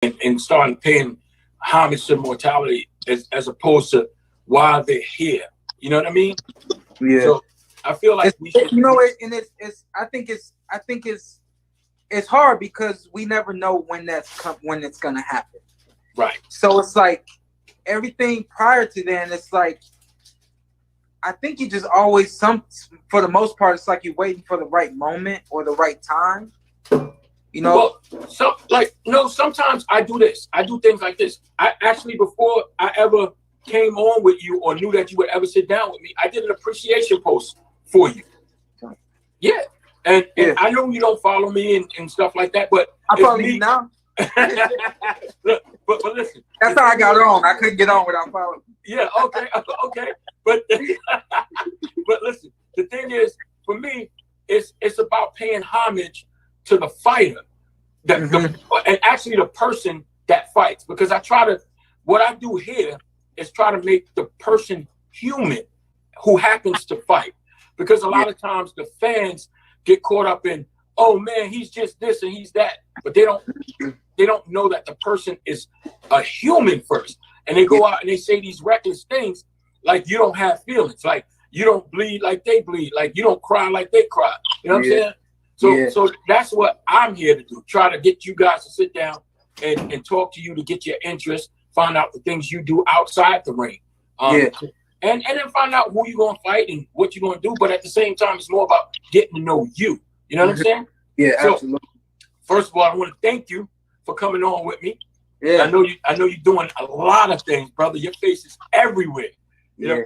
and starting paying homage to mortality as opposed to why they're here. You know what I mean? Yeah. So I feel like we should, you know it, and it's I think it's hard because we never know when when it's gonna happen. right. So it's like everything prior to then, it's like I think you just always for the most part, it's like you're waiting for the right moment or the right time. You know? Well, sometimes I do this. I do things like this. I actually, before I ever came on with you or knew that you would ever sit down with me, I did an appreciation post for you. Yeah. And I know you don't follow me and stuff like that, but I follow you now. Look, but listen. That's how I got on. I couldn't get on without following. Yeah, okay. But but listen, the thing is, for me, it's about paying homage to the fighter, and actually the person that fights. Because what I do here is try to make the person human who happens to fight. Because a lot of times the fans get caught up in, oh man, he's just this and he's that, but they don't know that the person is a human first, and they go out and they say these reckless things like you don't have feelings, like you don't bleed like they bleed, like you don't cry like they cry. You know what I'm saying? So that's what I'm here to do. Try to get you guys to sit down and talk to you to get your interest, find out the things you do outside the ring. And then find out who you're going to fight and what you're going to do. But at the same time, it's more about getting to know you. You know what I'm saying? Yeah, so, absolutely. First of all, I want to thank you for coming on with me. Yeah. I know you're doing a lot of things, brother. Your face is everywhere. You know?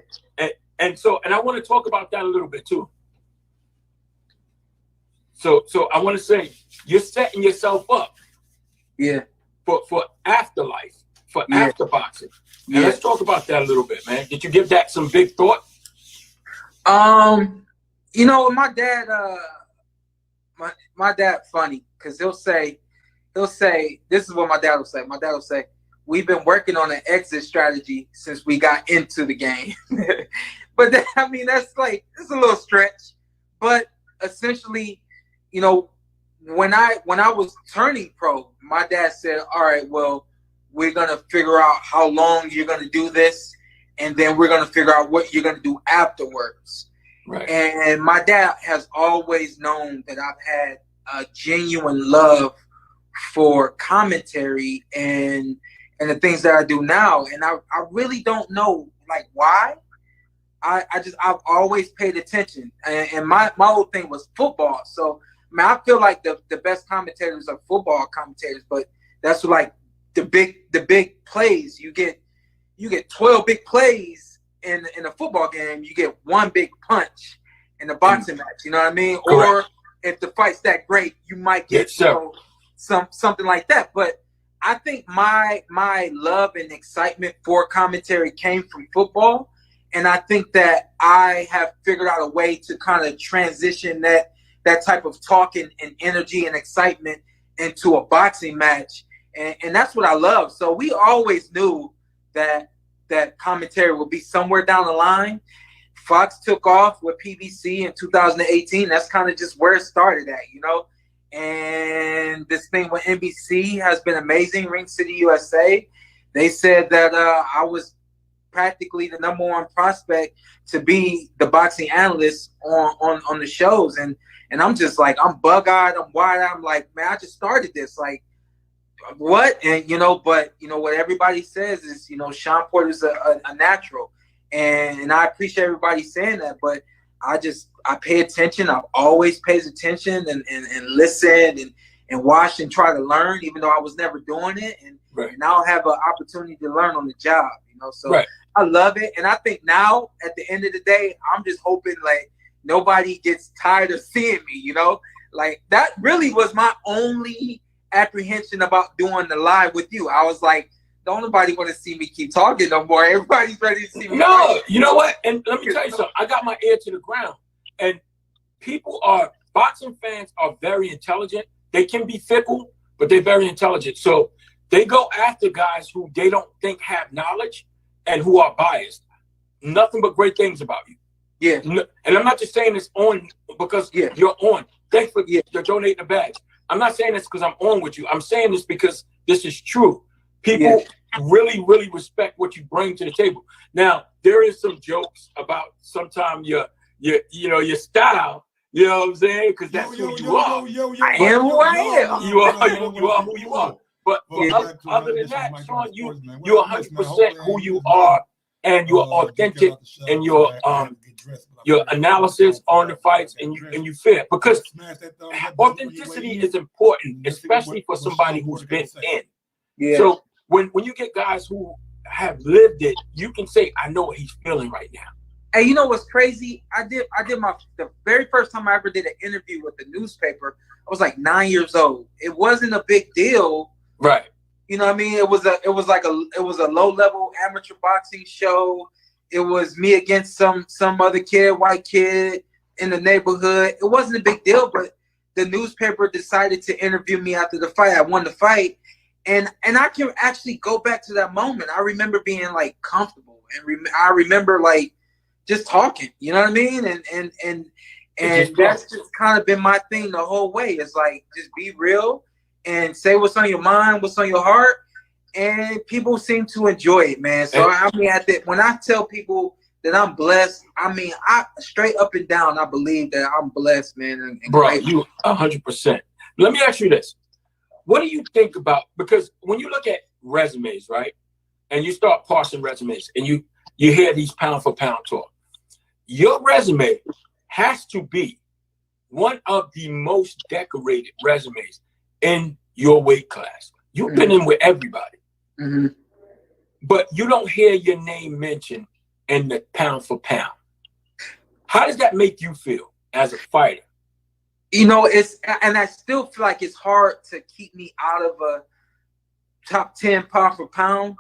And I want to talk about that a little bit too. So I want to say you're setting yourself up for afterlife, for after boxing. And let's talk about that a little bit, man. Did you give that some big thought? You know, my dad, my dad funny, because he'll say, this is what my dad will say. My dad will say, we've been working on an exit strategy since we got into the game. But that, I mean, that's like, it's a little stretch. But essentially, you know, when I was turning pro, my dad said, all right, well, we're going to figure out how long you're going to do this, and then we're going to figure out what you're going to do afterwards. Right. And my dad has always known that I've had a genuine love for commentary and the things that I do now. And I really don't know, like, why. I've always paid attention. And my whole thing was football. So, I mean, I feel like the best commentators are football commentators, but that's like, the big plays, you get 12 big plays in a football game, you get one big punch in a boxing match, you know what I mean? Correct. Or if the fight's that great, you might get something like that. But I think my love and excitement for commentary came from football, and I think that I have figured out a way to kind of transition that type of talk and energy and excitement into a boxing match. And that's what I love. So we always knew that commentary would be somewhere down the line. Fox took off with PBC in 2018. That's kind of just where it started at, you know. And this thing with NBC has been amazing. Ring City USA. They said that I was practically the #1 prospect to be the boxing analyst on the shows. And I'm just like, I'm bug-eyed, I'm wide-eyed. I'm like, man, I just started this. Like, what? And but what everybody says is, Shawn Porter's a natural, and I appreciate everybody saying that, but I pay attention. I've always paid attention and listened and watched and try to learn, even though I was never doing it, and now I have an opportunity to learn on the job, so I love it. And I think now at the end of the day, I'm just hoping like nobody gets tired of seeing me, like that really was my only apprehension about doing the live with you. I was like, don't nobody want to see me keep talking no more. Everybody's ready to see me. No, you know what? And let me tell you something. I got my ear to the ground. And boxing fans are very intelligent. They can be fickle, but they're very intelligent. So they go after guys who they don't think have knowledge and who are biased. Nothing but great things about you. Yeah. And I'm not just saying this on because you're on. Thanks for donating the badge. I'm not saying this because I'm on with you. I'm saying this because this is true. People really, really respect what you bring to the table. Now, there is some jokes about sometimes your style. You know what I'm saying? Because that's who you are. I am who I am. You are who you are. But other than that, Shawn, you're 100% who you are, and you're authentic in your analysis on the fights, and you fair, because authenticity is important, especially for somebody who's been in. Yeah. So when you get guys who have lived it, you can say, I know what he's feeling right now. Hey, you know what's crazy? I did the very first time I ever did an interview with the newspaper. I was like 9 years old. It wasn't a big deal, right? You know what I mean? It was a low level amateur boxing show. It was me against some other kid, white kid in the neighborhood. It wasn't a big deal, but the newspaper decided to interview me after the fight. I won the fight, and I can actually go back to that moment. I remember being like comfortable, and I remember like just talking. You know what I mean? And that's just kind of been my thing the whole way. It's like, just be real and say what's on your mind, what's on your heart, and people seem to enjoy it, man. So I mean, when I tell people that I'm blessed, I mean, I straight up and down, I believe that I'm blessed, man. And bro, you 100%. Let me ask you this: what do you think about? Because when you look at resumes, right, and you start parsing resumes, and you hear these pound for pound talk, your resume has to be one of the most decorated resumes in your weight class. You've been in with everybody, but you don't hear your name mentioned in the pound for pound. How does that make you feel as a fighter? You know, and I still feel like it's hard to keep me out of a top 10 pound for pound.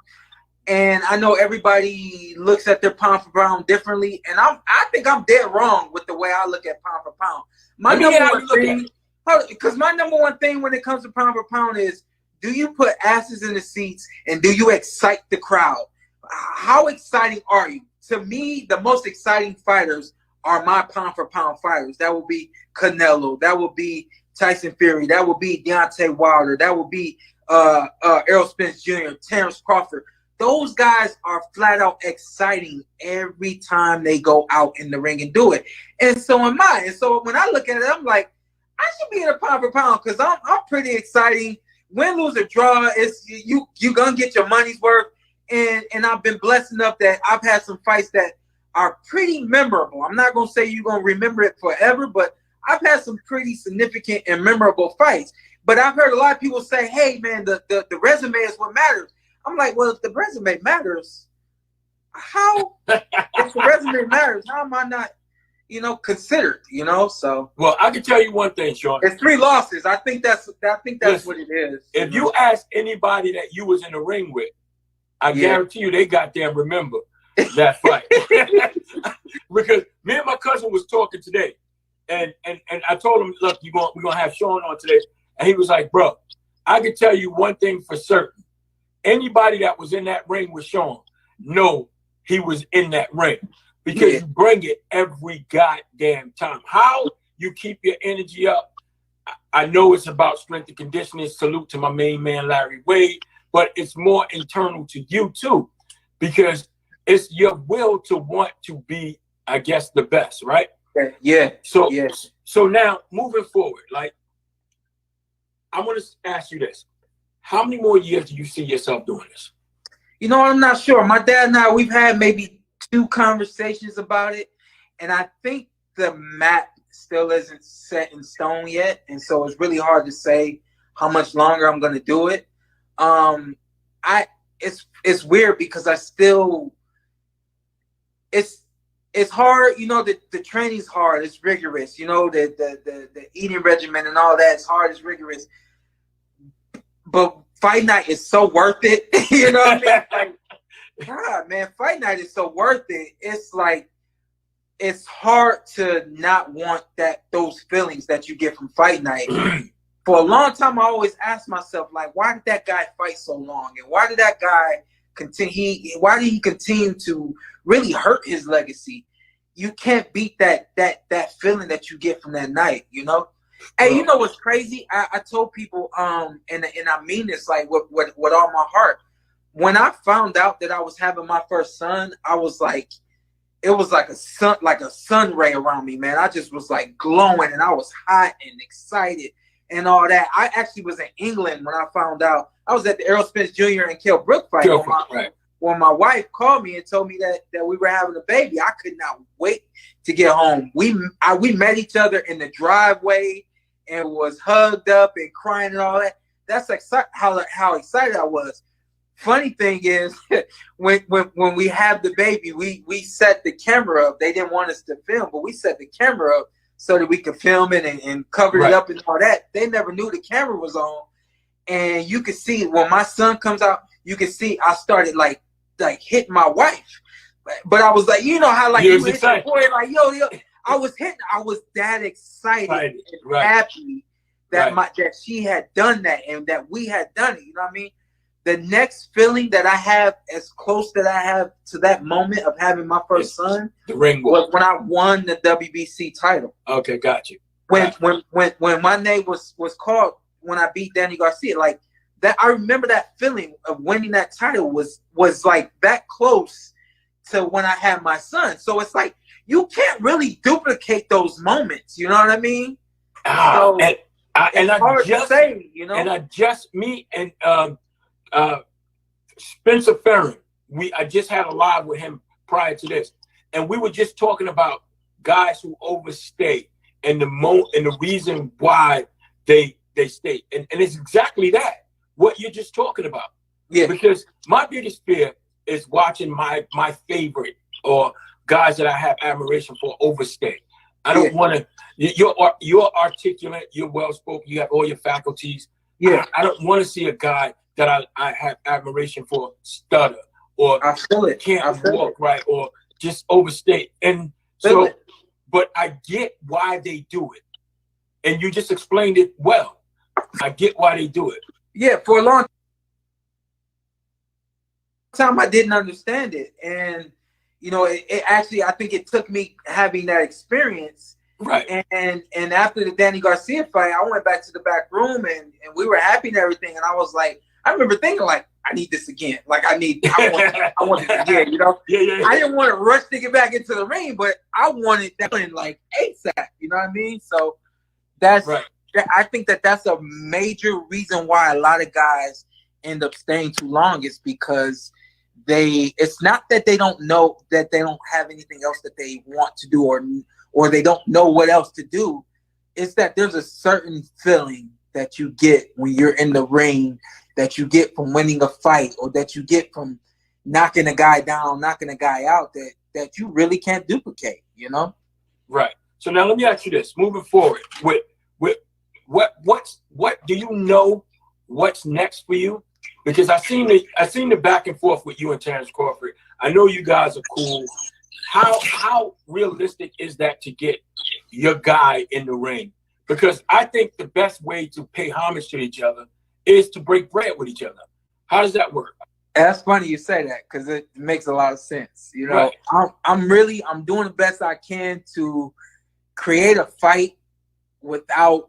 And I know everybody looks at their pound for pound differently, and I think I'm dead wrong with the way I look at pound for pound. My number one thing when it comes to pound for pound is, do you put asses in the seats and do you excite the crowd? How exciting are you? To me, the most exciting fighters are my pound for pound fighters. That will be Canelo. That will be Tyson Fury. That will be Deontay Wilder. That will be Errol Spence Jr., Terence Crawford. Those guys are flat out exciting every time they go out in the ring and do it. And so am I. And so when I look at it, I'm like, I should be in a pound for pound because I'm pretty exciting. Win, lose, or draw, it's you gonna get your money's worth. And I've been blessed enough that I've had some fights that are pretty memorable. I'm not gonna say you're gonna remember it forever, but I've had some pretty significant and memorable fights. But I've heard a lot of people say, hey man, the resume is what matters. I'm like, well, if the resume matters, if the resume matters, how am I not, considered, So well, I can tell you one thing, Shawn. It's 3 losses. I think that's what it is. If you ask anybody that you was in the ring with, I guarantee you they goddamn remember that fight. Because me and my cousin was talking today, and I told him, look, we're gonna have Shawn on today, and he was like, bro, I can tell you one thing for certain. Anybody that was in that ring with Shawn, know he was in that ring because you bring it every goddamn time. How you keep your energy up, I know it's about strength and conditioning. Salute to my main man, Larry Wade, but it's more internal to you too, because it's your will to want to be, I guess, the best, right? Yeah. So now moving forward, like, I want to ask you this. How many more years do you see yourself doing this? I'm not sure. My dad and I, we've had maybe 2 conversations about it, and I think the map still isn't set in stone yet, and so it's really hard to say how much longer I'm going to do it. It's weird because I still it's hard. The training's hard. It's rigorous. The eating regimen and all that is hard. It's rigorous. But fight night is so worth it. You know what I mean? Like, God, man, fight night is so worth it. It's like, it's hard to not want those feelings that you get from fight night. For a long time, I always asked myself, like, why did that guy fight so long? And why did that guy why did he continue to really hurt his legacy? You can't beat that feeling that you get from that night, Hey, you know what's crazy? I told people, and I mean this like with all my heart. When I found out that I was having my first son, I was like, it was like a sun ray around me, man. I just was like glowing, and I was hot and excited and all that. I actually was in England when I found out. I was at the Errol Spence Jr. and Kell Brook fight when my wife called me and told me that we were having a baby. I could not wait to get home. We met each other in the driveway and was hugged up and crying and all that. That's how excited I was. Funny thing is, when we have the baby, we set the camera up. They didn't want us to film, but we set the camera up so that we could film it and cover it up and all that. They never knew the camera was on. And you could see when my son comes out, you can see I started like hitting my wife. But I was like, you know how like you hit your boy, like yo. I was that excited and happy that that she had done that and that we had done it. You know what I mean? The next feeling that I have, as close that I have to that moment of having my first son, the ring was when I won the WBC title. Okay, got you. When my name was called when I beat Danny Garcia, like that, I remember that feeling of winning that title was like that close to when I had my son. So it's like you can't really duplicate those moments. You know what I mean? So and I just say, you know, and I just me and Spencer Ferrin, I just had a live with him prior to this, and we were just talking about guys who overstay and the reason why they stay, and it's exactly that what you're just talking about. Yeah, because my biggest fear is watching my favorite or guys that I have admiration for overstay. I don't want to. You're articulate. You're well spoken. You have all your faculties. Yeah, I don't want to see a guy that I have admiration for stutter or can't walk right or just overstate. And so, but I get why they do it. And you just explained it well. I get why they do it. Yeah, for a long time I didn't understand it. And, you know, it actually, I think it took me having that experience. Right. And after the Danny Garcia fight, I went back to the back room and we were happy and everything. And I was like, I remember thinking like, I need this again. Like I want it again, you know? Yeah. I didn't want to rush to get back into the ring, but I wanted that in like ASAP, you know what I mean? So that's right. I think that's a major reason why a lot of guys end up staying too long is because it's not that they don't know that they don't have anything else that they want to do or they don't know what else to do. It's that there's a certain feeling that you get when you're in the ring, that you get from winning a fight, or that you get from knocking a guy down, knocking a guy out, that you really can't duplicate, you know? Right. So now let me ask you this, moving forward, with what do you know what's next for you? Because I seen the back and forth with you and Terence Crawford. I know you guys are cool. How realistic is that to get your guy in the ring? Because I think the best way to pay homage to each other is to break bread with each other. How does that work? That's funny you say that because it makes a lot of sense. You know, right. I'm doing the best I can to create a fight without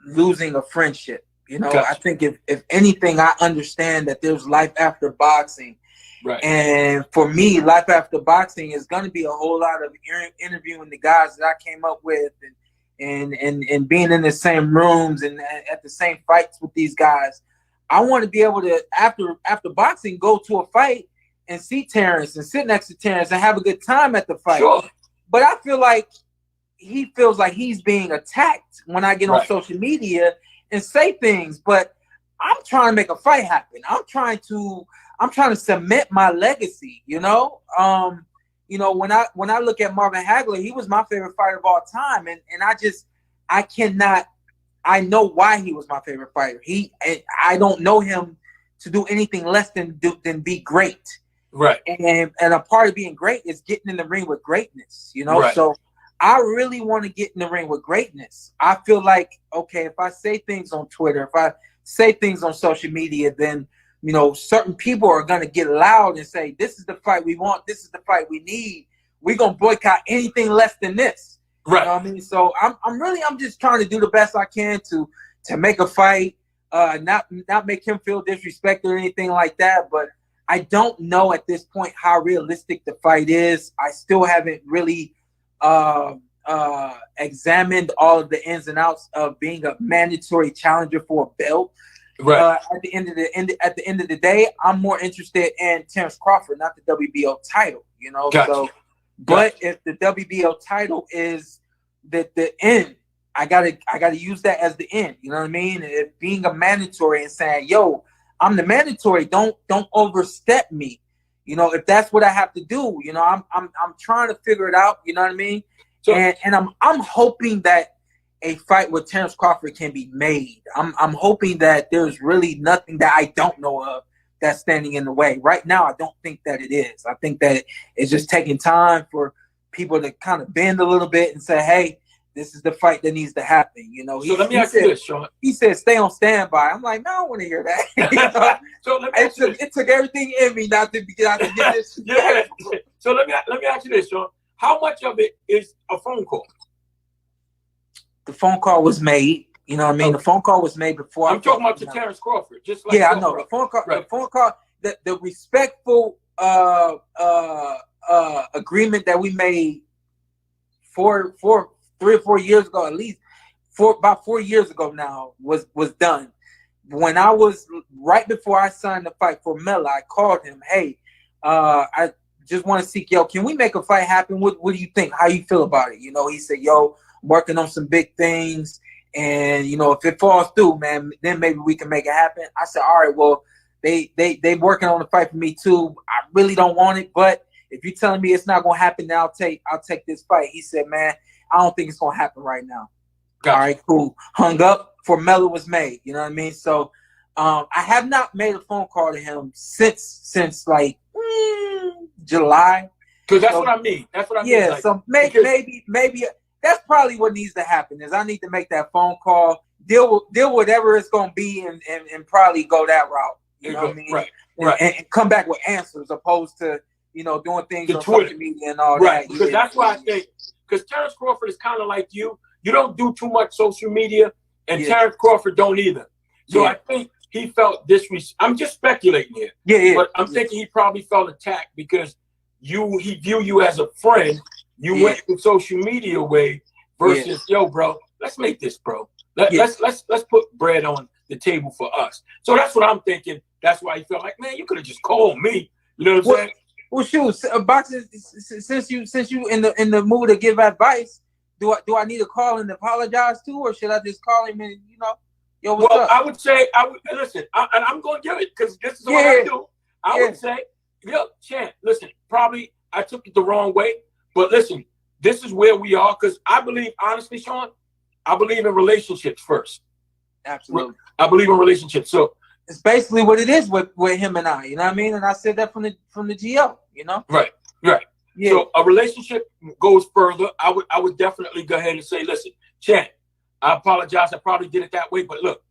losing a friendship. You know, gotcha. I think if anything, I understand that there's life after boxing. Right. And for me, life after boxing is going to be a whole lot of interviewing the guys that I came up with and being in the same rooms and at the same fights with these guys. I want to be able to, after boxing, go to a fight and see Terence and sit next to Terence and have a good time at the fight. Sure. But I feel like he feels like he's being attacked when I get on social media and say things. But I'm trying to make a fight happen. I'm trying to cement my legacy, you know? You know, when I look at Marvin Hagler, he was my favorite fighter of all time. And I know why he was my favorite fighter. I don't know him to do anything less than be great. Right. And a part of being great is getting in the ring with greatness, you know? Right. So I really want to get in the ring with greatness. I feel like, okay, if I say things on Twitter, if I say things on social media, then, you know, certain people are going to get loud and say, this is the fight we want. This is the fight we need. We're going to boycott anything less than this. Right. You know what I mean? So I'm just trying to do the best I can to make a fight, not make him feel disrespected or anything like that. But I don't know at this point how realistic the fight is. I still haven't really examined all of the ins and outs of being a mandatory challenger for a belt. Right. At the end of the day, I'm more interested in Terence Crawford, not the WBO title. You know, Gotcha. so. But if the WBO title is the end, I gotta use that as the end. You know what I mean? If being a mandatory and saying, "Yo, I'm the mandatory. Don't overstep me." You know, if that's what I have to do, you know, I'm trying to figure it out. You know what I mean? So, and I'm hoping that a fight with Terence Crawford can be made. I'm hoping that there's really nothing that I don't know of that's standing in the way. Right now, I don't think that it is. I think that it's just taking time for people to kind of bend a little bit and say, hey, this is the fight that needs to happen. You know, so let me ask you this, Shawn. He said, stay on standby. I'm like, no, I don't want to hear that. You know? So let me ask you this. It took everything in me not to get this. Yeah. So let me ask you this, Shawn. How much of it is a phone call? The phone call was made. You know what I mean? Okay. The phone call was made before. I'm talking about to Terence Crawford. Just like I know. The phone call. Right. The phone call. The respectful agreement that we made 3 or 4 years ago, at least about 4 years ago now, was done. When I was right before I signed the fight for Mella, I called him. Hey, I just want to seek, can we make a fight happen? What do you think? How you feel about it? You know, he said, I'm working on some big things. And, you know, if it falls through, man, then maybe we can make it happen. I said, all right, well, they working on the fight for me too. I really don't want it, but if you're telling me it's not going to happen, then I'll take this fight. He said, man, I don't think it's going to happen right now. Gotcha. All right, cool. Hung up. Formella was made. You know what I mean? So I have not made a phone call to him since like July. Because that's what I mean. That's what I mean. Yeah, like, so maybe that's probably what needs to happen is I need to make that phone call, deal whatever it's going to be and probably go that route. You know what I mean? Right. And come back with answers opposed to, you know, doing things on social media and all that. Because that's why I think, because Terence Crawford is kind of like you. You don't do too much social media, and Terence Crawford don't either. So I think he felt I'm just speculating here. Yeah. But I'm thinking he probably felt attacked because he viewed you as a friend. You went the social media way versus, yo, bro, let's make this, bro. Let's put bread on the table for us. So that's what I'm thinking. That's why he felt like, man, you could have just called me. You know what I'm saying? Well, shoot, boxing. Since you in the mood to give advice, do I need to call and apologize too, or should I just call him and yo, what's up? I would say listen, and I'm going to give it because this is what I do. I would say, yo, Chan, listen, probably I took it the wrong way, but listen, this is where we are because I believe, honestly, Shawn, I believe in relationships first. Absolutely, I believe in relationships. So it's basically what it is with him and I. You know what I mean? And I said that from the GL. You know? Right. Yeah. So a relationship goes further. I would definitely go ahead and say, listen, Chan, I apologize. I probably did it that way, but look,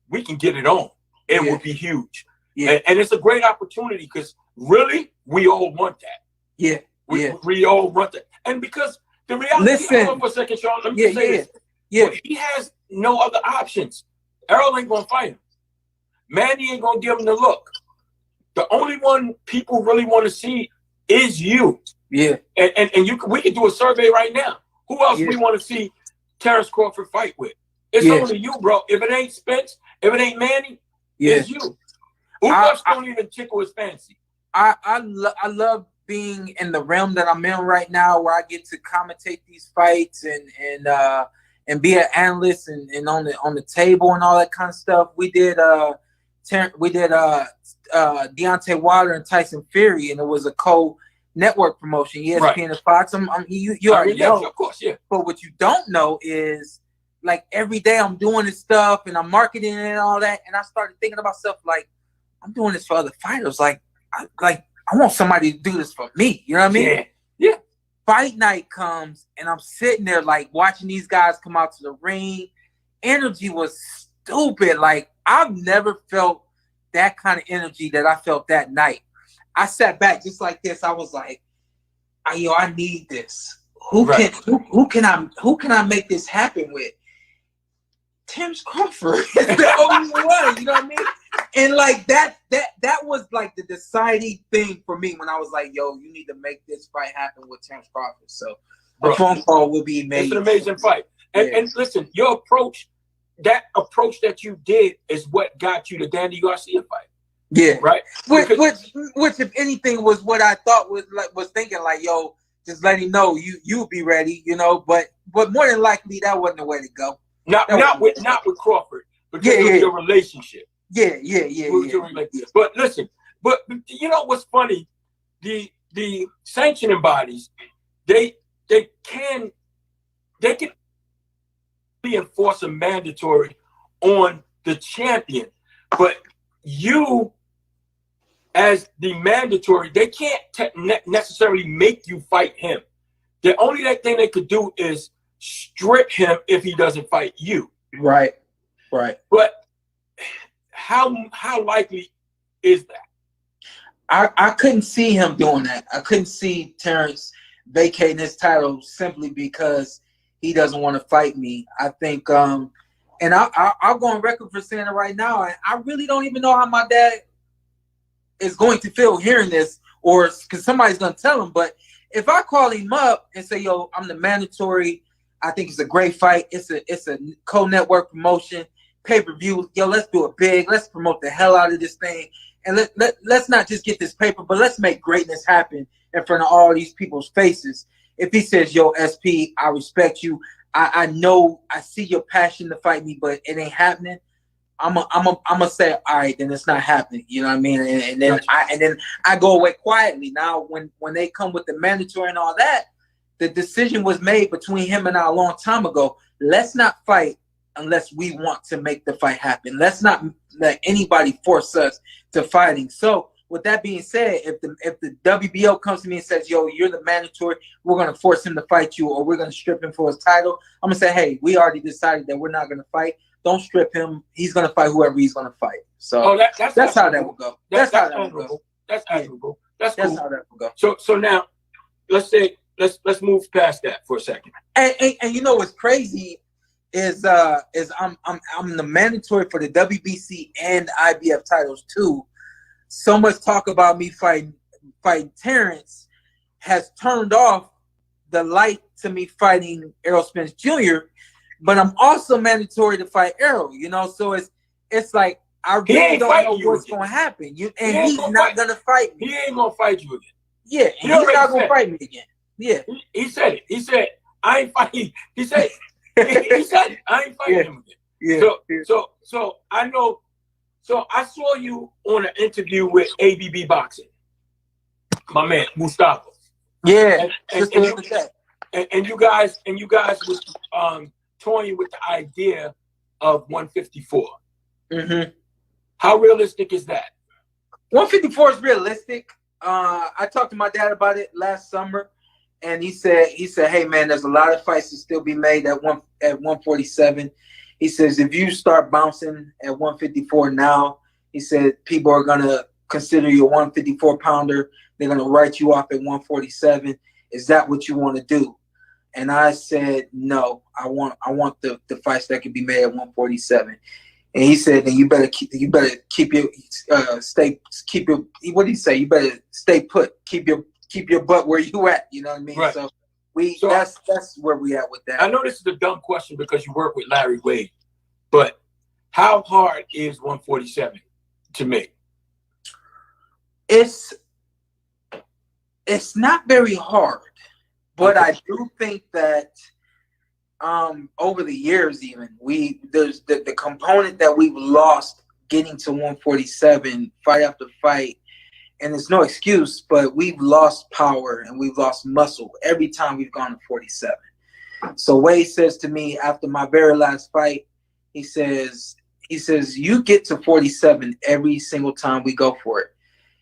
we can get it on. It would be huge. Yeah. And it's a great opportunity because really, we all want that. Yeah. We all want that. And because the reality, hold on for a second, Shawn, let me just say this. Yeah. He has no other options. Errol ain't going to fight him. Manny ain't going to give him the look. The only one people really want to see is you. Yeah. And we can do a survey right now. Who else we want to see Terence Crawford fight with? It's only you, bro. If it ain't Spence, if it ain't Manny, it's you. Who else don't even tickle his fancy? I love being in the realm that I'm in right now where I get to commentate these fights and be an analyst and on the table and all that kind of stuff. We did Deontay Wilder and Tyson Fury, and it was a co-network promotion, ESPN and Fox. You already know, of course, yeah. But what you don't know is, like, every day I'm doing this stuff and I'm marketing and all that, and I started thinking about stuff like, I'm doing this for other fighters. I want somebody to do this for me. You know what I mean? Yeah. Fight night comes, and I'm sitting there, like, watching these guys come out to the ring. Energy was stupid. Like, I've never felt that kind of energy that I felt that night. I sat back just like this. I was like, I need this. who can I make this happen with? Terence Crawford is the only one, you know what I mean? And like that was like the deciding thing for me when I was like, yo, you need to make this fight happen with Terence Crawford. So a phone call will be made. It's an amazing fight. And listen, your approach, that approach that you did is what got you the Danny Garcia fight. Yeah. Right? Which if anything was what I thought was thinking like, yo, just let him know you'll be ready, you know, but more than likely that wasn't the way to go. Not with Crawford, but just with your relationship. Yeah. But listen, but you know what's funny? The sanctioning bodies, they can enforce a mandatory on the champion, but you as the mandatory, they can't necessarily make you fight him. The only thing they could do is strip him if he doesn't fight you. Right. But how likely is that? I couldn't see him doing that. I couldn't see Terence vacating his title simply because he doesn't want to fight me. I think, and I'll go on record for saying it right now. I really don't even know how my dad is going to feel hearing this, or because somebody's going to tell him. But if I call him up and say, yo, I'm the mandatory, I think it's a great fight. It's a co-network promotion, pay-per-view. Yo, let's do it big. Let's promote the hell out of this thing. And let's not just get this paper, but let's make greatness happen in front of all these people's faces. If he says, yo, SP, I respect you. I know, I see your passion to fight me, but it ain't happening. I'm gonna say, all right, then it's not happening. You know what I mean? And then I go away quietly. Now, when they come with the mandatory and all that, the decision was made between him and I a long time ago. Let's not fight unless we want to make the fight happen. Let's not let anybody force us to fighting. So with that being said, if the WBO comes to me and says, yo, you're the mandatory, we're going to force him to fight you, or we're going to strip him for his title, I'm going to say, hey, we already decided that we're not going to fight. Don't strip him. He's going to fight whoever he's going to fight. So that's how that will go. That's how that will go. That's admirable. That's cool. That's how that will go. So now let's let's move past that for a second. And you know what's crazy is I'm the mandatory for the WBC and IBF titles too. So much talk about me fighting Terence has turned off the light to me fighting Errol Spence Jr., but I'm also mandatory to fight Errol, you know? So it's like, I really don't know what's going to happen. And he's not going to fight me. He ain't going to fight you again. Yeah, and he's not going to fight me again. Yeah. He said it. He said, I ain't fighting. He said he said it. I ain't fighting him again. Yeah. So I know. So I saw you on an interview with ABB Boxing, my man Mustafa. Yeah, and you guys was toying with the idea of 154. Mm-hmm. How realistic is that? 154 is realistic. I talked to my dad about it last summer, and he said, hey man, there's a lot of fights to still be made at 147. He says, if you start bouncing at 154 now, he said, people are going to consider you a 154 pounder. They're going to write you off at 147. Is that what you want to do? And I said, no, I want the fights that can be made at 147. And he said, then you better keep your what did he say? You better stay put, keep your butt where you at. You know what I mean? Right. So that's where we at with that. I know this is a dumb question because you work with Larry Wade, but how hard is 147 to make? It's not very hard, but I do think that over the years, even there's the component that we've lost getting to 147 fight after fight. And it's no excuse, but we've lost power and we've lost muscle every time we've gone to 47. So Wade says to me after my very last fight, he says, you get to 47 every single time we go for it.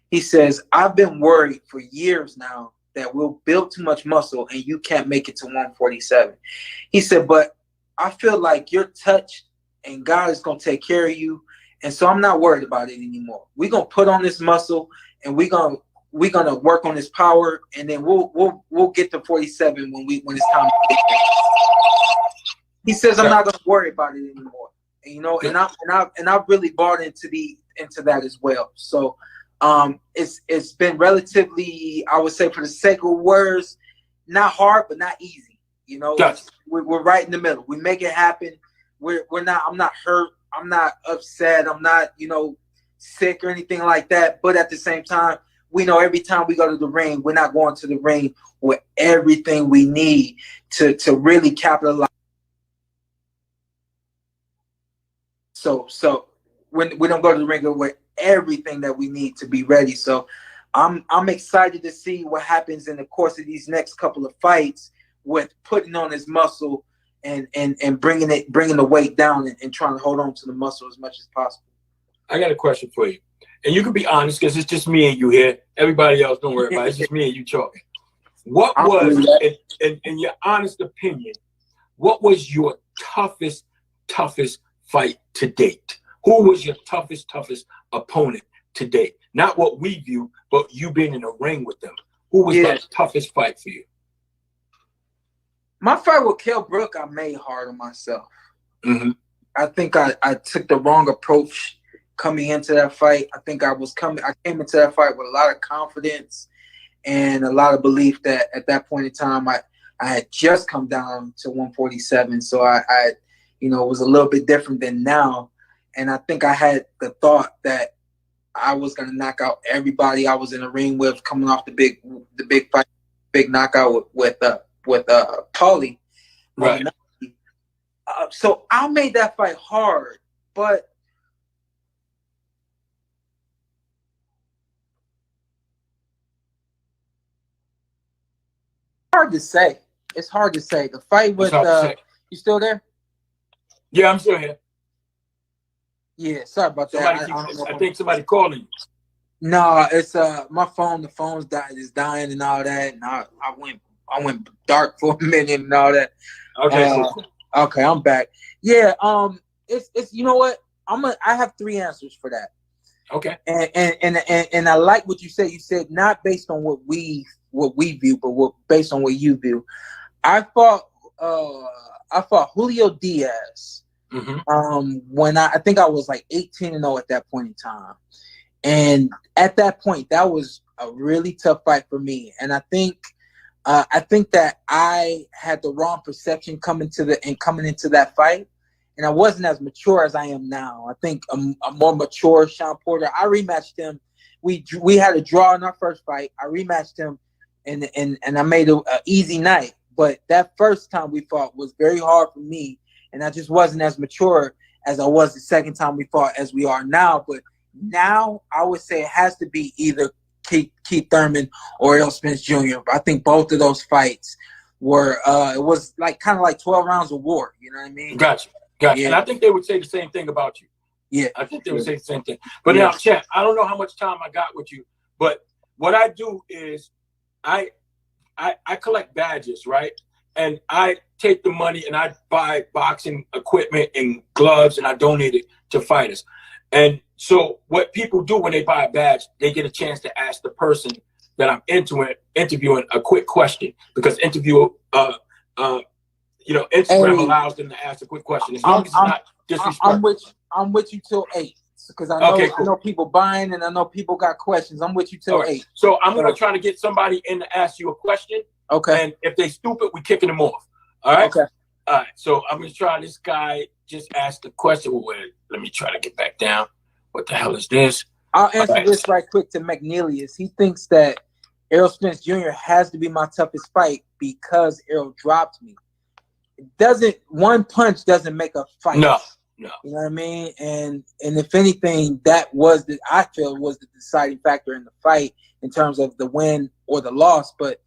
He says, I've been worried for years now that we'll build too much muscle and you can't make it to 147. He said, but I feel like you're touched and God is going to take care of you. And so I'm not worried about it anymore. We're going to put on this muscle and we're gonna we're gonna work on his power, and then we'll get to 47 when it's time. He says, I'm not gonna worry about it anymore. And I really bought into that as well. So it's been relatively, I would say, for the sake of words, not hard but not easy. Gotcha. We're right in the middle. We make it happen. I'm not hurt. I'm not upset. I'm not sick or anything like that. But at the same time, we know every time we go to the ring, we're not going to the ring with everything we need to really capitalize. So when we don't go to the ring with everything that we need to be ready. So I'm excited to see what happens in the course of these next couple of fights with putting on his muscle and bringing the weight down and trying to hold on to the muscle as much as possible. I got a question for you. And you can be honest because it's just me and you here. Everybody else, don't worry about it. It's just me and you talking. What was, in your honest opinion, what was your toughest fight to date? Who was your toughest opponent to date? Not what we view, but you being in a ring with them. Who was that toughest fight for you? My fight with Kell Brook, I made hard on myself. Mm-hmm. I think I took the wrong approach coming into that fight. I think I came into that fight with a lot of confidence and a lot of belief that at that point in time, I had just come down to 147. So I it was a little bit different than now. And I think I had the thought that I was going to knock out everybody I was in the ring with coming off the big fight, big knockout with Paulie. Right. So I made that fight hard, but hard to say. It's hard to say. The fight with you still there? Yeah, I'm still here. Yeah, sorry about that. I think somebody calling you. No, it's my phone. The phone's dying and all that, and I went dark for a minute and all that. Okay, okay, I'm back. Yeah, it's you know what? I have 3 answers for that. Okay. And I like what you said. You said not based on what we view, but based on what you view. I fought Julio Diaz. Mm-hmm. When I think I was like 18-0 at that point in time. And at that point, that was a really tough fight for me. And I think that I had the wrong perception coming into that fight. And I wasn't as mature as I am now. I think a more mature Shawn Porter. I rematched him. We had a draw in our first fight. I rematched him, and I made an easy night. But that first time we fought was very hard for me, and I just wasn't as mature as I was the second time we fought as we are now. But now I would say it has to be either Keith Thurman or Errol Spence Jr. But I think both of those fights were it was kind of like 12 rounds of war. You know what I mean? Gotcha. Yeah. And I think they would say the same thing about you. Yeah. I think they would say the same thing. But now, Chet, I don't know how much time I got with you, but what I do is I collect badges, right? And I take the money and I buy boxing equipment and gloves and I donate it to fighters. And so what people do when they buy a badge, they get a chance to ask the person that I'm interviewing a quick question, because Instagram allows them to ask a quick question as long as it's not disrespectful. I'm with you till 8 because I know I know people buying and I know people got questions. I'm with you till 8. So I'm gonna try to get somebody in to ask you a question. Okay. And if they stupid, we kicking them off. All right. Okay. All right. So I'm gonna try this guy. Just ask the question. Let me try to get back down. What the hell is this? I'll answer this right quick to McNeilius. He thinks that Errol Spence Jr. has to be my toughest fight because Errol dropped me. One punch doesn't make a fight. No. You know what I mean? And if anything, that was I feel was the deciding factor in the fight in terms of the win or the loss. But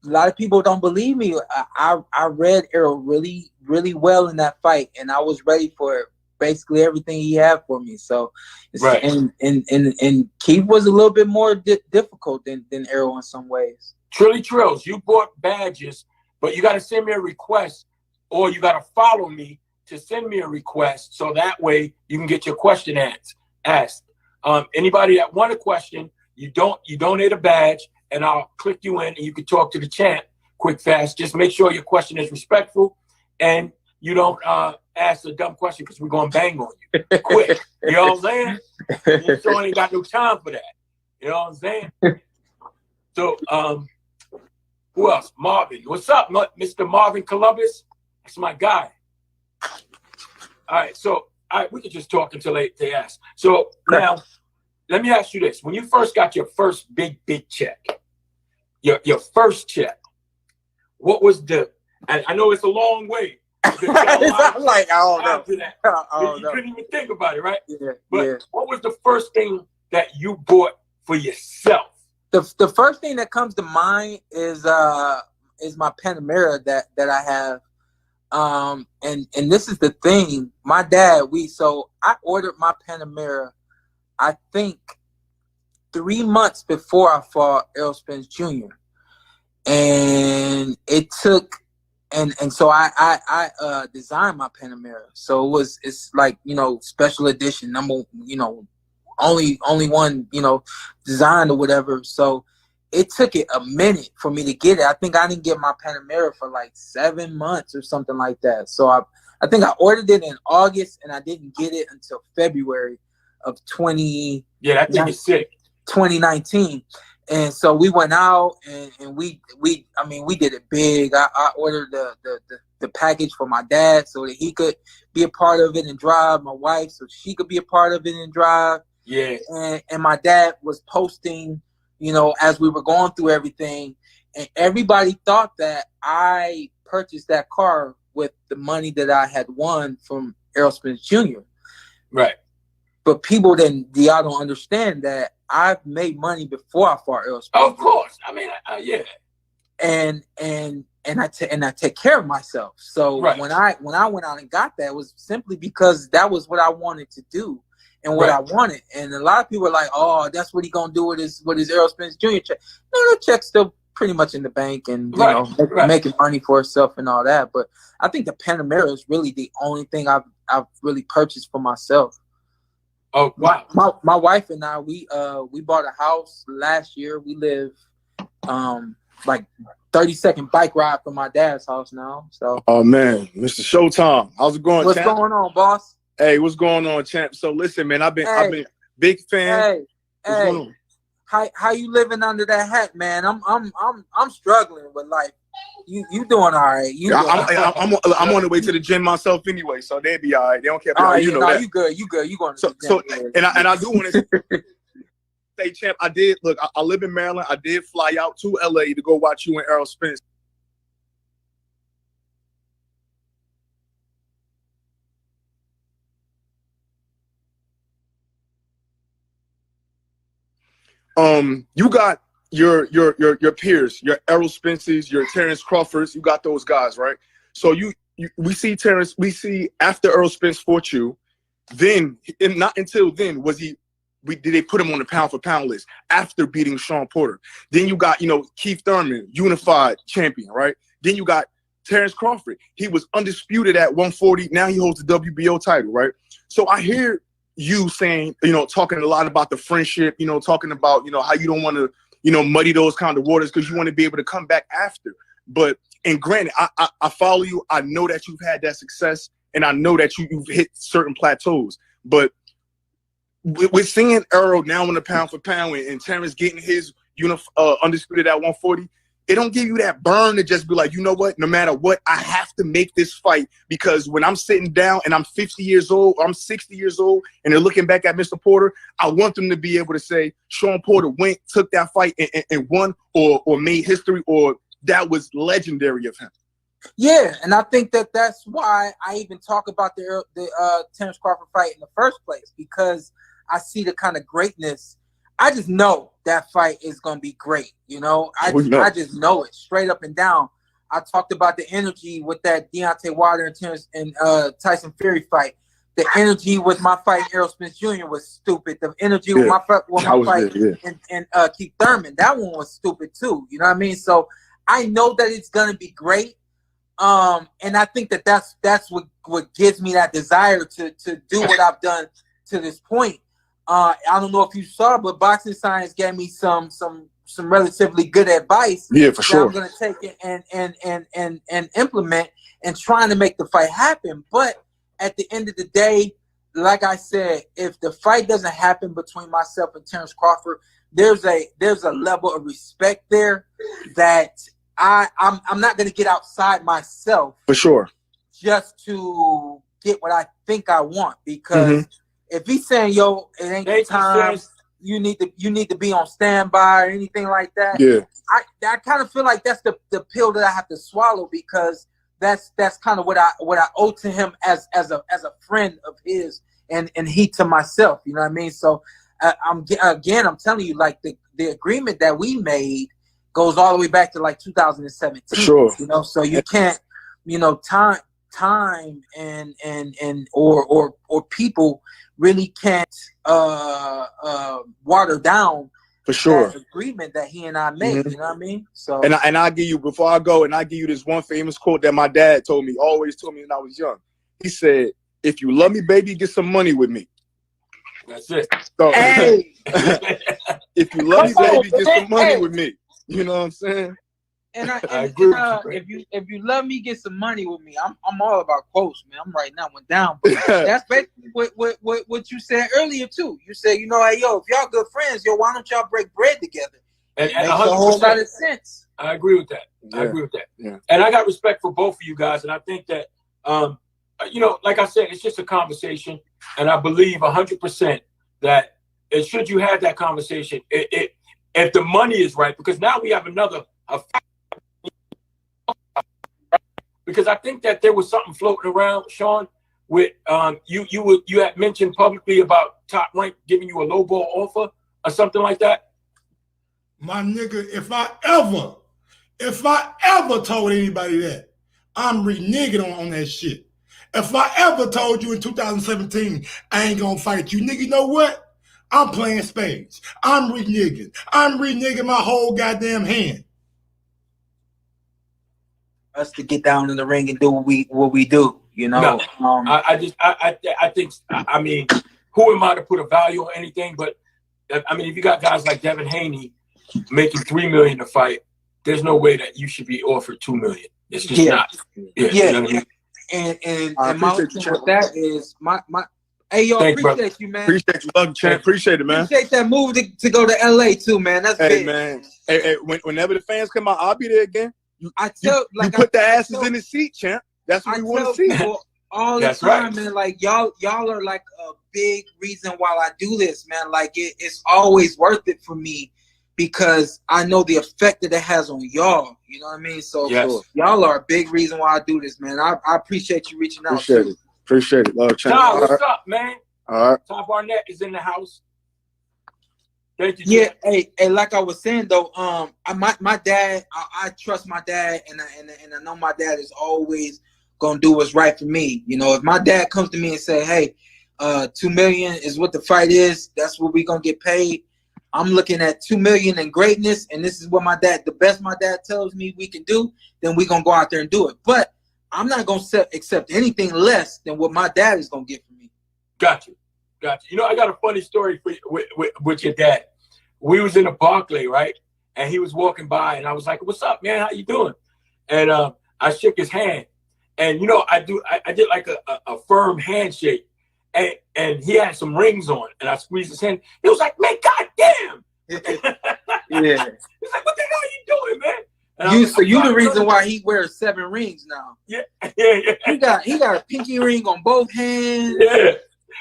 a lot of people don't believe me. I read Errol really, really well in that fight, and I was ready for basically everything he had for me. So, right. And Keith was a little bit more difficult than Errol in some ways. Trilly Trills, you bought badges, but you got to send me a request, or you got to follow me to send me a request, so that way you can get your question asked. Anybody that want a question, you donate a badge, and I'll click you in, and you can talk to the champ quick, fast. Just make sure your question is respectful, and you don't ask a dumb question because we're going to bang on you quick. You know what I'm saying? You sure ain't got no time for that. You know what I'm saying? So, who else? Marvin. What's up, Mr. Marvin Columbus? That's my guy. All right, so we can just talk until they ask. So now, let me ask you this. When you first got your first big check, your first check, what was I know it's a long way. I'm like, I don't know. You couldn't even think about it, right? Yeah, but what was the first thing that you bought for yourself? The first thing that comes to mind is my Panamera that I have. And this is the thing. My dad, I ordered my Panamera, I think 3 months before I fought Errol Spence Jr. And it took and so I designed my Panamera. So it's like, special edition, only one, designed or whatever. So it took it a minute for me to get it. I think I didn't get my Panamera for like 7 months or something like that. So I think I ordered it in August and I didn't get it until February of 2019. And so we went out and we did it big. I ordered the package for my dad so that he could be a part of it and drive, my wife so she could be a part of it and drive. Yeah. And my dad was posting, as we were going through everything, and everybody thought that I purchased that car with the money that I had won from Errol Spence Jr. Right. But y'all don't understand that I've made money before I fought Errol Spence. Of course. I mean, yeah. And I take care of myself. So right. when I went out and got that, it was simply because that was what I wanted to do and what I wanted. And a lot of people are like, "Oh, that's what he gonna do with his Errol Spence Jr. check." No, that check's still pretty much in the bank and making money for itself and all that. But I think the Panamera is really the only thing I've really purchased for myself. Oh wow! My wife and I, we bought a house last year. We live like 30-second bike ride from my dad's house now. So. Oh man, Mr. Showtime, how's it going, What's champ? going on, boss? Hey, what's going on, champ? So listen, man, I've been big fan. What's going on? How you living under that hat, man? I'm struggling with life. You doing all right? I'm on the way to the gym myself anyway, so they'll be all right. They don't care. That. You good. You going to the gym. And I do want to say, champ, I live in Maryland. I did fly out to LA to go watch you and Errol Spence. You got your peers, your Errol Spences, your Terence Crawfords. You got those guys, right? So we see Terence. We see after Errol Spence fought you, then and not until then did they put him on the pound for pound list after beating Shawn Porter. Then you got Keith Thurman, unified champion, right? Then you got Terence Crawford. He was undisputed at 140. Now he holds the WBO title, right? So I hear you saying, talking a lot about the friendship, talking about, how you don't want to, muddy those kind of waters because you want to be able to come back after. But, and granted, I follow you. I know that you've had that success and I know that you've hit certain plateaus. But we're seeing Errol now in the pound for pound and Terence getting his undisputed at 140. It don't give you that burn to just be like, you know what, no matter what, I have to make this fight because when I'm sitting down and I'm 50 years old, or I'm 60 years old, and they're looking back at Mr. Porter, I want them to be able to say Shawn Porter took that fight and won or made history or that was legendary of him. Yeah, and I think that's why I even talk about the Terence Crawford fight in the first place because I see the kind of greatness. I just know that fight is going to be great. I just know it straight up and down. I talked about the energy with that Deontay Wilder and Terence and Tyson Fury fight. The energy with my fight Errol Spence Jr. was stupid. The energy with my fight and Keith Thurman, that one was stupid too. You know what I mean? So I know that it's going to be great. And I think that's what gives me that desire to do what I've done to this point. I don't know if you saw, but Boxing Science gave me some relatively good advice. Yeah, for sure. I'm gonna take it and implement and trying to make the fight happen. But at the end of the day, like I said, if the fight doesn't happen between myself and Terence Crawford, there's a level of respect there that I'm not gonna get outside myself for sure just to get what I think I want. Because if he's saying, yo, it ain't the time, you need to be on standby or anything like that, yeah, I kind of feel like that's the pill that I have to swallow, because that's kind of what I owe to him as a friend of his and he to myself. You know what I mean? So I'm telling you, like the agreement that we made goes all the way back to like 2017. For sure. You know, so you can't, you know, time and or people really can't water down for sure that agreement that he and I made. You know what I mean? So and I give you, before I go, and I give you this one famous quote that my dad always told me when I was young. He said, "If you love me, baby, get some money with me." That's it. So, hey, if you love me, baby, get some money with me. You know what I'm saying? And I agree if you love me, get some money with me. I'm all about quotes, man. I'm writing that one down. But that's basically what you said earlier too. You said, you know, hey, yo, if y'all good friends, yo, why don't y'all break bread together? And it makes a whole lot of sense. I agree with that. Yeah. I agree with that. Yeah. And I got respect for both of you guys. And I think that, you know, like I said, it's just a conversation. And I believe 100% that should you have that conversation, if the money is right, because now we have because I think that there was something floating around, Shawn, with you had mentioned publicly about Top Rank giving you a lowball offer or something like that. My nigga, if I ever told anybody that, I'm reneging on that shit. If I ever told you in 2017, I ain't gonna fight you, nigga, you know what? I'm playing spades. I'm reneging. I'm reneging my whole goddamn hand. Us to get down in the ring and do what we do, you know. No, I think, I mean, who am I to put a value on anything? But I mean, if you got guys like Devin Haney making $3 million to fight, there's no way that you should be offered $2 million. It's just not. Yeah. You know what I mean? And my thing with that is my hey, yo, appreciate you, man. Appreciate you, love you, champ. Appreciate it, man. Appreciate that move to go to LA too, man. That's big. Man. Hey, whenever the fans come out, I'll be there again. You put the asses in the seat, champ. That's what we want to see. All the time, man. Like y'all are like a big reason why I do this, man. Like it's always worth it for me because I know the effect that it has on y'all. You know what I mean? So y'all are a big reason why I do this, man. I appreciate you reaching out. Appreciate it. Love, champ. Tom, what's up, man? All right. Tom Barnett is in the house. Thank you. Yeah, hey, like I was saying though, my dad, I trust my dad, and I know my dad is always gonna do what's right for me. You know, if my dad comes to me and say, "Hey, $2 million is what the fight is. That's what we gonna get paid." I'm looking at $2 million in greatness, and this is what the best my dad tells me we can do. Then we gonna go out there and do it. But I'm not gonna accept anything less than what my dad is gonna get for me. Got you. You know, I got a funny story for you, with your dad. We was in a Barclay, right? And he was walking by, and I was like, "What's up, man? How you doing?" And I shook his hand, and you know, I did like a firm handshake, and he had some rings on, and I squeezed his hand. He was like, "Man, goddamn!" Yeah. He's like, "What the hell are you doing, man?" And you the reason why he wears 7 rings now. Yeah. He got a pinky ring on both hands. Yeah,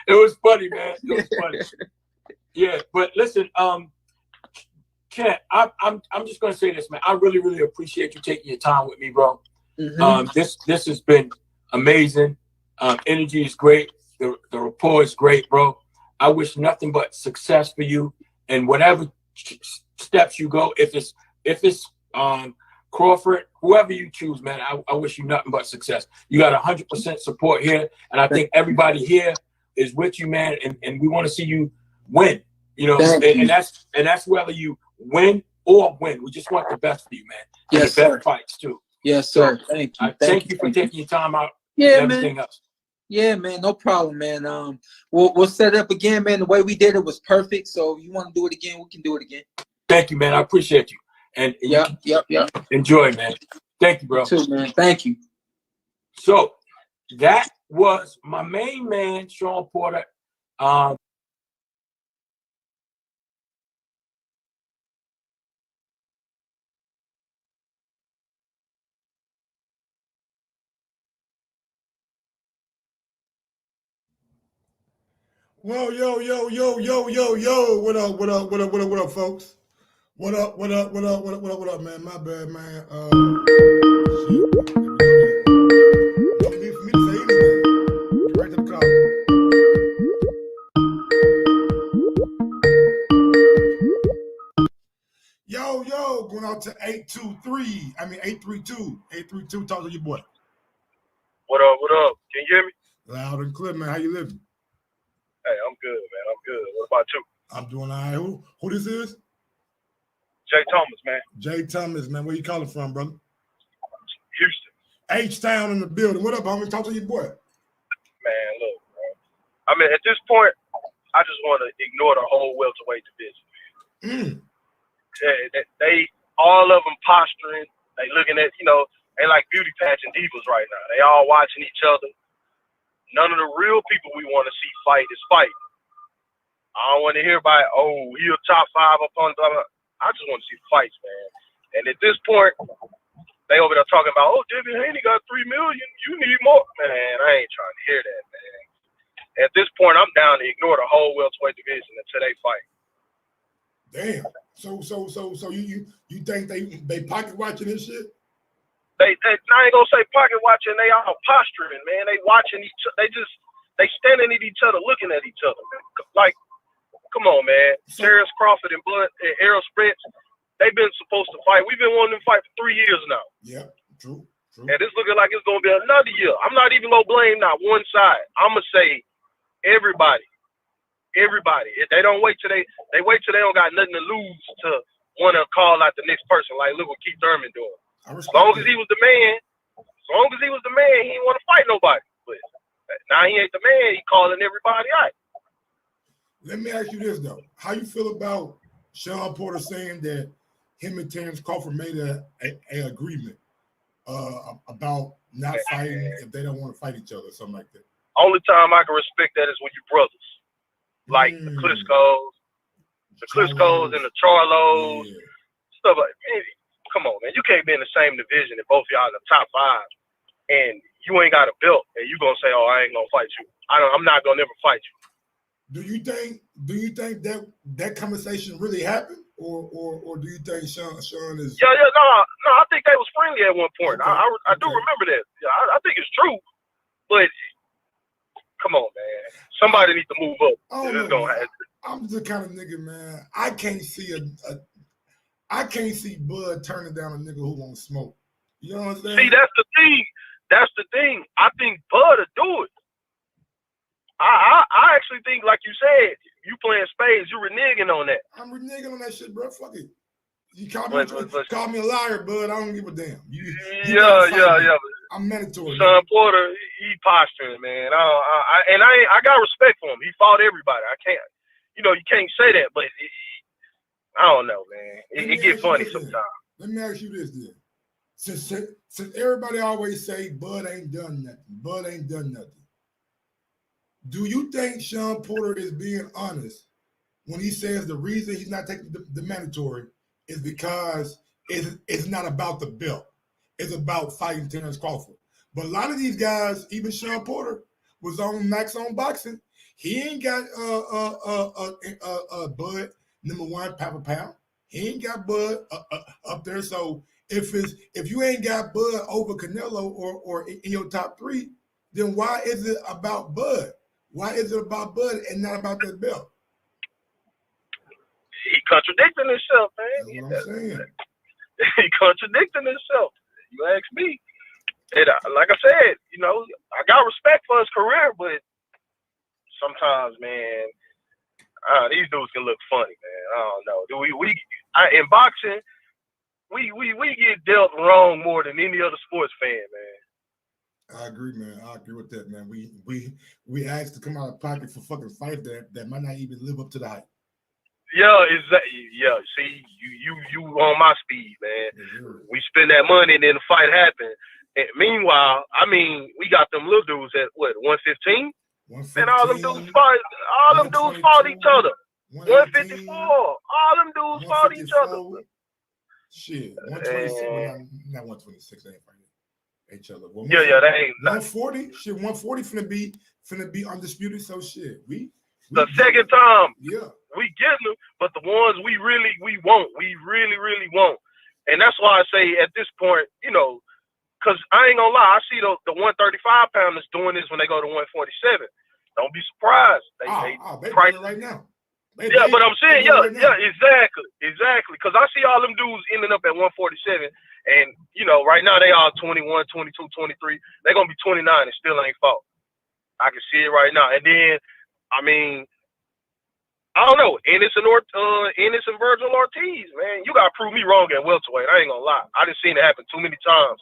it was funny, man. It was funny. Yeah, but listen, Champ, I'm just gonna say this, man. I really, really appreciate you taking your time with me, bro. Mm-hmm. This has been amazing. Energy is great. The rapport is great, bro. I wish nothing but success for you and whatever steps you go. If it's Crawford, whoever you choose, man, I wish you nothing but success. You got 100% support here, and I think everybody here is with you, man. And we want to see you win. You know, and that's whether you win or win. We just want the best for you, man. Yes, the best fights too. Yes, sir. Thank you. Thank you for taking your time out. Yeah, and everything else. Yeah, man, no problem, man. We'll set it up again, man. The way we did it was perfect. So if you want to do it again, we can do it again. Thank you, man. I appreciate you. And yep. Enjoy, man. Thank you, bro. You too, man. Thank you. So that was my main man, Shawn Porter. Whoa, yo, what up, folks? What up, man? My bad, man. Shit. No need for me to say anything. Get right to the call. Yo, going out to 832. 832, talk to your boy. What up? Can you hear me? Loud and clear, man. How you living? Hey, I'm good, man. I'm good. What about you? I'm doing all right. Who this is? Jay Thomas, man. Jay Thomas, man. Where you calling from, brother? Houston. H-Town in the building. What up, homie? Talk to your boy. Man, look, bro. I mean, at this point, I just want to ignore the whole welterweight division. They all of them posturing. They looking at, they like beauty pageant divas right now. They all watching each other. None of the real people we want to see fight is fighting. I don't want to hear about, he a top 5 opponent. Blah, blah. I just want to see fights, man. And at this point, they over there talking about, David Haney got $3 million. You need more. Man, I ain't trying to hear that, man. At this point, I'm down to ignore the whole welterweight division until they fight. Damn. So you think they pocket watching this shit? I ain't gonna say pocket watching. They all posturing, man. They watching each other. They standing at each other, looking at each other. Like, come on, man. Terence, Crawford, and Errol Spence, they've been supposed to fight. We've been wanting them to fight for 3 years now. Yeah, true. And it's looking like it's gonna be another year. I'm not even gonna blame not one side. I'm gonna say everybody. If they don't wait till they wait till they don't got nothing to lose to want to call out the next person. Like, look what Keith Thurman doing. As long as he was the man, he didn't want to fight nobody. But now he ain't the man. He calling everybody out. Let me ask you this though: how you feel about Shawn Porter saying that him and Terence Crawford made a agreement about not fighting if they don't want to fight each other, or something like that? Only time I can respect that is when you brothers, like the Klitschko's and the Charlos, stuff like that. Come on, man. You can't be in the same division if both of y'all in the top 5 and you ain't got a belt and you gonna say, I ain't gonna fight you. I'm not gonna never fight you. Do you think that conversation really happened? Or do you think Shawn is no, I think they was friendly at one point. Okay. I do remember that. Yeah, I think it's true. But come on, man. Somebody needs to move up. I'm the kind of nigga, man. I can't see Bud turning down a nigga who won't smoke. You know what I'm saying? See, that's the thing. I think Bud will do it. I actually think, like you said, you playing spades, you reneging on that. I'm reneging on that shit, bro. Fuck it. You call me a liar, Bud. I don't give a damn. Yeah. I'm mandatory. Shawn Porter, he posturing, man. I got respect for him. He fought everybody. I can't, you can't say that, but I don't know, man. It get funny sometimes. Let me ask you this then. Since everybody always say Bud ain't done nothing. Do you think Shawn Porter is being honest when he says the reason he's not taking the mandatory is because it's not about the belt? It's about fighting Terence Crawford. But a lot of these guys, even Shawn Porter, was on Max on Boxing. He ain't got Bud #1 pound. He ain't got Bud up there. So if you ain't got Bud over Canelo or in your top 3, then why is it about Bud? Why is it about Bud and not about that belt? He contradicting himself, man. That's what I'm saying. He contradicting himself. You ask me. And like I said, I got respect for his career, but sometimes, man, these dudes can look funny, man. I don't know. In boxing, we get dealt wrong more than any other sports fan, man. I agree, man. I agree with that, man. We asked to come out of pocket for fucking fights that might not even live up to the hype. Yeah, exactly. Yeah, see, you on my speed, man. Mm-hmm. We spend that money and then the fight happens. And meanwhile, I mean, we got them little dudes at what 115. And all them dudes fought. All them dudes fought each other. 154. All them dudes fought each other. Shit, 126. Not 126. They ain't fighting each other. Well, they ain't. 140. Shit, 140 finna be undisputed. So shit, we the second time. Yeah. We get them, but the ones we really want. And that's why I say at this point, you know, because I ain't gonna lie, I see the 135 pounders doing this when they go to 147. Don't be surprised. They doing it right now. But I'm saying, exactly. Because I see all them dudes ending up at 147, and you know, right now they all 21, 22, 23. They're gonna be 29 and still ain't fought. I can see it right now. And then, I mean, I don't know. Ennis and Virgil Ortiz, man. You got to prove me wrong at welterweight. I ain't going to lie. I done seen it happen too many times.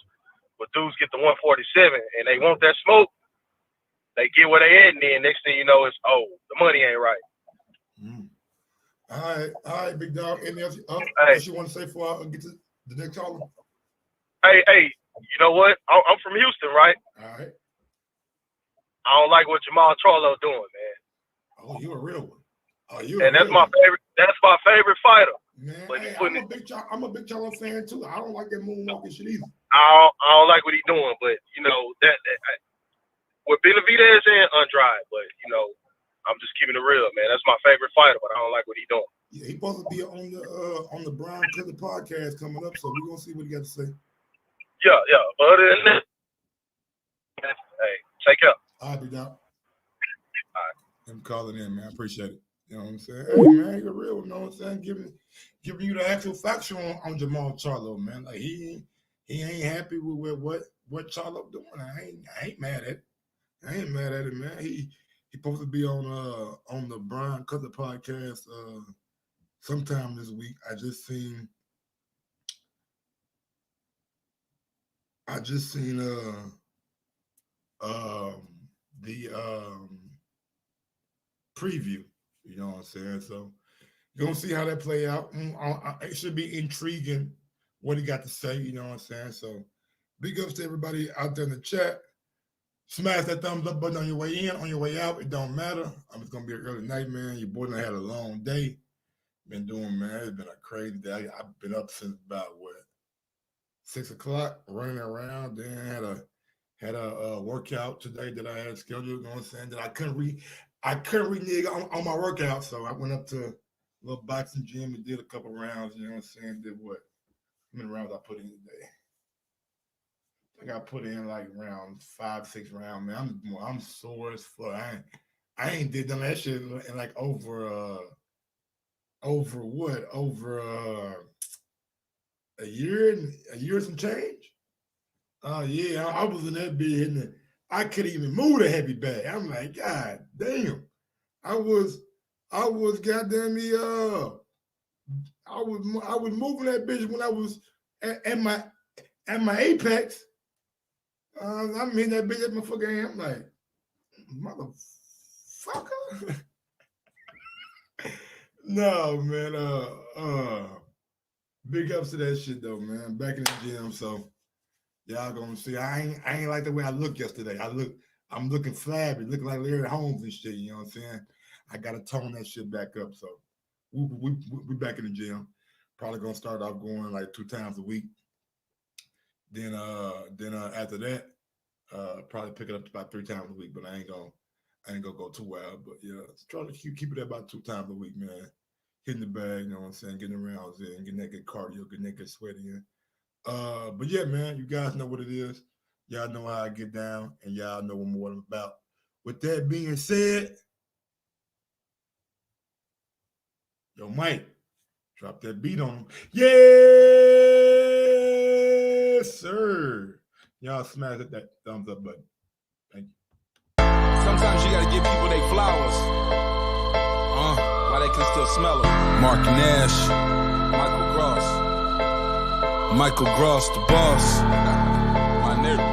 But dudes get to 147 and they want that smoke. They get where they at, and then next thing you know, it's, the money ain't right. All right, big dog. Anything else you want to say before I get to the next caller? Hey, you know what? I'm from Houston, right? All right. I don't like what Jamal Charlo doing, man. Oh, you a real one. And that's my favorite. That's my favorite fighter. Man, I'm a big Charlo fan too. I don't like that moonwalking shit either. I don't like what he's doing, but you know that with Benavidez and Andrade, but you know I'm just keeping it real, man. That's my favorite fighter, but I don't like what he's doing. Yeah, he's supposed to be on the Brown Cooker podcast coming up, so we're gonna see what he got to say. Yeah. But other than that, hey, take care. All right, big dog. All right. I'm calling in, man. I appreciate it. You know what I'm saying? Hey, man, you're real. You know what I'm saying? Giving you the actual facts on Jamal Charlo, man. Like he ain't happy with what Charlo doing. I ain't mad at it. I ain't mad at it, man. He supposed to be on the Brian Cutler podcast sometime this week. I just seen the preview. You know what I'm saying? So you're going to see how that play out. It should be intriguing what he got to say. You know what I'm saying? So big ups to everybody out there in the chat. Smash that thumbs up button on your way in, on your way out. It don't matter. It's going to be an early night, man. Your boy done had a long day. Been doing, man. It's been a crazy day. I've been up since about, 6 o'clock, running around. Then had a workout today that I had scheduled. You know what I'm saying? That I couldn't renege on my workout, so I went up to a little boxing gym and did a couple rounds. You know what I'm saying? Did what? How many rounds I put in today? I think I put in like around 5-6 rounds. Man, I'm sore as fuck. I ain't did none of that shit in like over a year and some change. Yeah, I was in that bed and I couldn't even move the heavy bag. I'm like, God damn. I was goddamn me. I was moving that bitch when I was at my apex. I mean that bitch at my fucking hand. I'm like, motherfucker. No, man. Big ups to that shit though, man. Back in the gym, so y'all gonna see. I ain't like the way I looked yesterday. I'm looking flabby, looking like Larry Holmes and shit. You know what I'm saying? I gotta tone that shit back up. So we back in the gym. Probably gonna start off going like 2 times a week. Then after that, probably pick it up to about 3 times a week. But I ain't gonna go too wild. But yeah, try to keep it at about 2 times a week, man. Hitting the bag, you know what I'm saying? Getting around in, getting that good cardio, getting that good sweat in. But yeah, man, you guys know what it is. Y'all know how I get down, and y'all know what I'm about. With that being said, yo, Mike, drop that beat on him. Yes, sir. Y'all smash that thumbs up button. Thank you. Sometimes you gotta give people their flowers. While they can still smell them. Mark Nash, Michael Gross, the boss, my nigga.